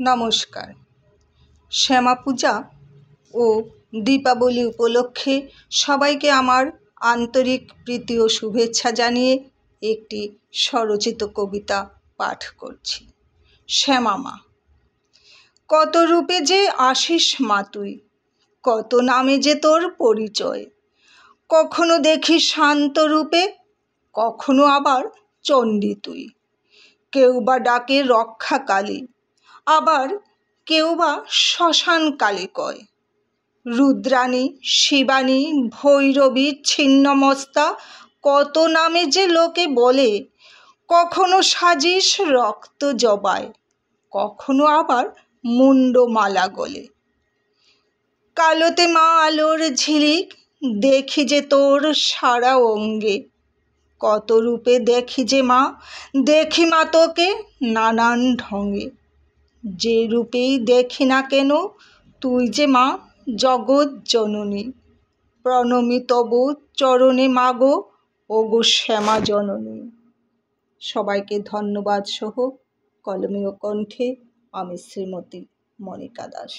নমস্কার। শ্যামা পূজা ও দীপাবলি উপলক্ষে সবাইকে আমার আন্তরিক প্রীতি ও শুভেচ্ছা জানিয়ে একটি স্বরচিত কবিতা পাঠ করছি। শ্যামা মা। কত রূপে যে আসিস মা তুই, কত নামে যে তোর পরিচয়। কখনো দেখি শান্ত রূপে, কখনো আবার চণ্ডী তুই। কেউ বা ডাকে রক্ষা কালী, আবার কেউ বা শ্মশান কালী কয়। রুদ্রাণী, শিবানী, ভৈরবী, ছিন্নমস্তা, কত নামে যে লোকে বলে। কখনো সাজিস রক্ত জবায়, কখনো আবার মুন্ডমালা গলে। কালোতে মা আলোর ঝিলিক, দেখি যে তোর সারা অঙ্গে। কত রূপে দেখি যে মা, দেখি মা তোকে নানান ঢঙে। যে রূপেই দেখি না কেন, তুই যে মা জগৎ জননী। প্রণমি তব চরণে মাগো, ওগো শ্যামা জননী। সবাইকে ধন্যবাদ সহ কলমে ও কণ্ঠে আমি শ্রীমতী মনিকা দাস।